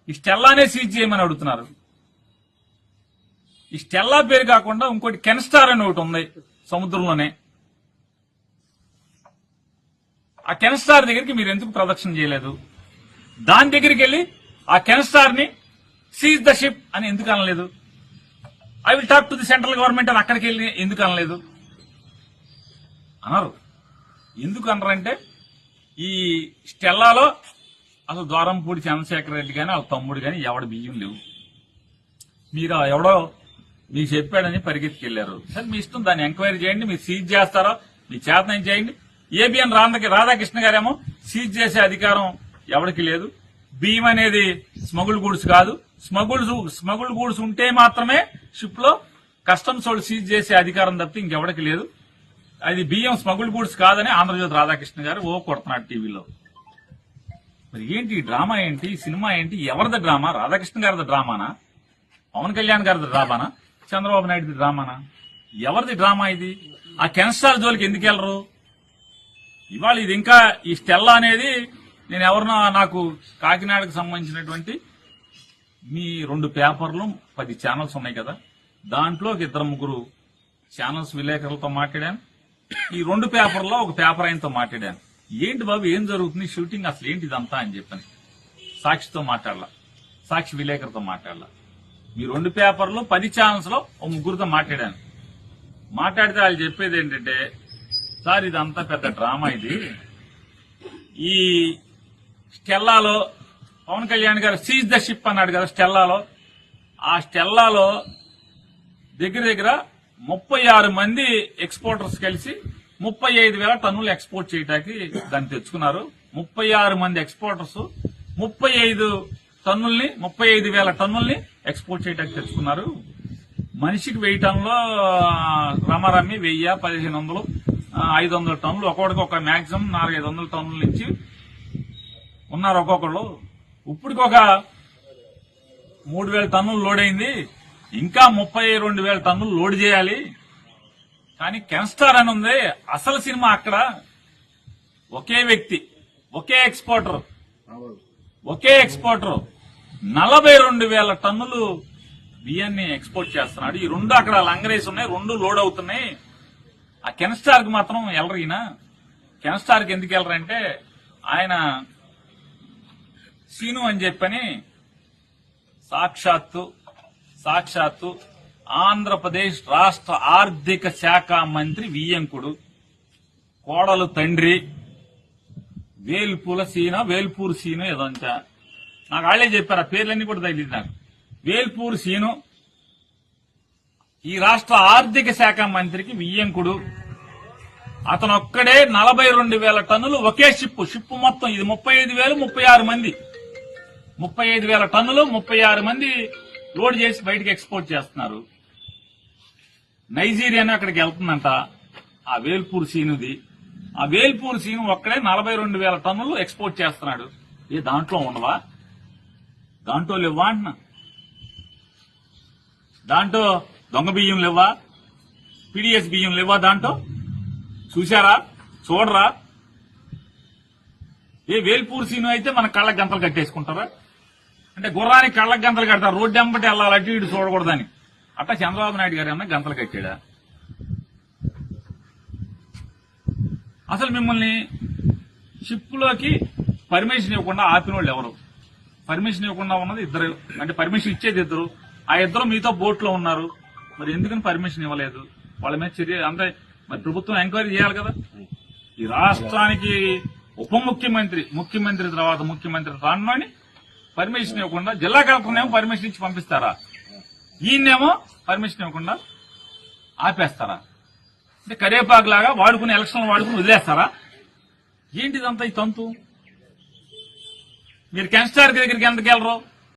ఈ స్టెల్లానే సీజ్ చేయమని అడుగుతున్నారు. ఈ స్టెల్లా పేరు కాకుండా ఇంకోటి కెన్స్టార్ అని ఒకటి ఉంది సముద్రంలోనే. ఆ కెన్స్టార్ దగ్గరికి మీరు ఎందుకు ప్రదక్షిణ చేయలేదు? దాని దగ్గరికి వెళ్ళి ఆ కెన్స్టార్ ని సీజ్ ద షిప్ అని ఎందుకు అనలేదు? I will talk to the central government అని అక్కడికి వెళ్ళి ఎందుకు అనలేదు? అన్నారు. ఎందుకు అనరంటే ఈ స్టెల్లాలో అసలు ద్వారంపూడి చంద్రశేఖర్ రెడ్డి కానీ వాళ్ళ తమ్ముడు కానీ ఎవడ బియ్యం లేవు. మీరు ఎవడో మీకు చెప్పాడని పరిగెత్తుకెళ్లారు. సరే మీ ఇష్టం, దాన్ని ఎంక్వైరీ చేయండి. మీరు సీజ్ చేస్తారో మీ చేతనం చేయండి. ఏబిఎన్ రాధాకృష్ణ గారేమో సీజ్ చేసే అధికారం ఎవరికి లేదు. బియ్యం అనేది స్మగుల్ గూడ్స్ కాదు. స్మగుల్ గూడ్స్ ఉంటే మాత్రమే షిప్ లో కస్టమ్స్ వాళ్ళు సీజ్ చేసే అధికారం తప్పితే ఇంకెవరికి లేదు. అది బియ్యం స్మగుల్ గూడ్స్ కాదని ఆంధ్రజ్యోతి రాధాకృష్ణ గారు కొడుతున్నాడు టీవీలో. మరి ఏంటి ఈ డ్రామా ఏంటి? ఈ సినిమా ఏంటి? ఎవరిది డ్రామా? రాధాకృష్ణ గారిది డ్రామానా? పవన్ కళ్యాణ్ గారిది డ్రామానా? చంద్రబాబు నాయుడుది డ్రామానా? ఎవరిది డ్రామా ఇది? ఆ కెన్స్టార్ జోలికి ఎందుకు వెళ్లరు? ఇవాళ ఇది ఇంకా ఈ స్టెల్లా అనేది నేను ఎవరినో నాకు కాకినాడకు సంబంధించినటువంటి మీ 2 పేపర్లు 10 ఛానల్స్ ఉన్నాయి కదా, దాంట్లో 2-3 ఛానల్స్ విలేకరులతో మాట్లాడాను. ఈ 2 పేపర్లో ఒక పేపర్ ఆయనతో మాట్లాడాను. ఏంటి బాబు ఏం జరుగుతుంది షూటింగ్ అసలు ఏంటి ఇదంతా అని చెప్పని సాక్షితో మాట్లాడాల, సాక్షి విలేకరుతో మాట్లాడాల. ఈ 2 పేపర్లు 10 ఛానల్స్ లో ఒక 3 మాట్లాడాను. మాట్లాడితే వాళ్ళు చెప్పేది ఏంటంటే, సార్ ఇదంతా పెద్ద డ్రామా, ఇది ఈ స్టెల్లాలో పవన్ కళ్యాణ్ గారు సీజ్ ద షిప్ అన్నాడు కదా స్టెల్లాలో. ఆ స్టెల్లాలో దగ్గర 36 మంది ఎక్స్పోర్టర్స్ కలిసి 35,000 టన్నులు ఎక్స్పోర్ట్ చేయడానికి దాన్ని తెచ్చుకున్నారు. 36 మంది ఎక్స్పోర్టర్స్ 35,000 టన్నుల్ని ఎక్స్పోర్ట్ చేయడానికి తెచ్చుకున్నారు. మనిషికి 1000 టన్నులు రమారమ్మి 1000, 1500, 500 టన్నులు ఒక్కొక్కడికి ఒక మాక్సిమం 400-500 టన్నుల నుంచి ఉన్నారు ఒక్కొక్కళ్ళు. ఇప్పటికి ఒక 3,000 టన్నులు లోడ్ అయింది. ఇంకా 32,000 టన్నులు లోడ్ చేయాలి. కానీ కెన్స్టార్ అని ఉంది. అసలు సినిమా అక్కడ ఒకే వ్యక్తి, ఒకే ఎక్స్పోర్టర్ 42,000 టన్నులు బియ్యాన్ని ఎక్స్పోర్ట్ చేస్తున్నాడు. ఈ 2 అక్కడ లంగరేసి ఉన్నాయి, 2 లోడ్ అవుతున్నాయి. ఆ కెన్స్టార్ కి మాత్రం వెళ్ళరు. ఈయన కెన్స్టార్ కి ఎందుకు వెళ్ళరంటే, ఆయన సీను అని చెప్పని సాక్షాత్తు ఆంధ్రప్రదేశ్ రాష్ట్ర ఆర్థిక శాఖ మంత్రి వియ్యంకుడు కోడలు తండ్రి వేల్పూర్ సీను ఏదంతా నాకు వాళ్ళే చెప్పారు. ఆ పేర్లన్నీ కూడా తగిలింది నాకు. వేల్పూర్ సీను ఈ రాష్ట్ర ఆర్థిక శాఖ మంత్రికి వియ్యంకుడు. అతను ఒక్కడే 42,000 టన్నులు ఒకే షిప్ మొత్తం ఇది 35,000, 36 మంది 35,000 టన్నులు 36 మంది లోడ్ చేసి బయటకు ఎక్స్పోర్ట్ చేస్తున్నారు. నైజీరియాని అక్కడికి వెళ్తుందంట ఆ వేల్పూర్ సీనుది. ఆ వేల్పూర్ సీను ఒక్కడే 42,000 టన్నులు ఎక్స్పోర్ట్ చేస్తున్నాడు. ఏ దాంట్లో ఉండవా? దాంట్లో లేవా అంటున్నా? దాంట్లో దొంగ బియ్యం లేవా? పీడీఎస్ బియ్యం లేవా? దాంట్లో చూశారా? చూడరా? ఏ వేల్పూర్ సీను అయితే మన కళ్ళకి గంతలు కట్టేసుకుంటారా? అంటే గుర్రానికి కళ్ళకి గంతలు కడతారు, రోడ్డు ఎంబటి వెళ్ళాలి, అటు ఇటు చూడకూడదని. అట్టా చంద్రబాబు నాయుడు గారు ఏమన్నా గంతలు కట్టాడా? అసలు మిమ్మల్ని షిప్లోకి పర్మిషన్ ఇవ్వకుండా ఆపిన వాళ్ళు ఎవరు? పర్మిషన్ ఇవ్వకుండా ఉన్నది 2, అంటే పర్మిషన్ ఇచ్చేది 2. ఆ 2 మీతో బోట్లో ఉన్నారు. మరి ఎందుకని పర్మిషన్ ఇవ్వలేదు? వాళ్ళ మీద చర్య అంటే మరి ప్రభుత్వం ఎంక్వైరీ చేయాలి కదా. ఈ రాష్ట్రానికి ఉప ముఖ్యమంత్రి తర్వాత ముఖ్యమంత్రి రాని పర్మిషన్ ఇవ్వకుండా జిల్లా కలెక్టర్నేమో పర్మిషన్ ఇచ్చి పంపిస్తారా? ఈయన్నేమో పర్మిషన్ ఇవ్వకుండా ఆపేస్తారా? అంటే కరేపాకు లాగా వాడుకుని ఎలక్షన్లు వాడుకుని వదిలేస్తారా? ఏంటిదంతా ఈ తంతు? మీరు కెన్స్టార్ దగ్గరికి ఎందుకు వెళ్ళరు?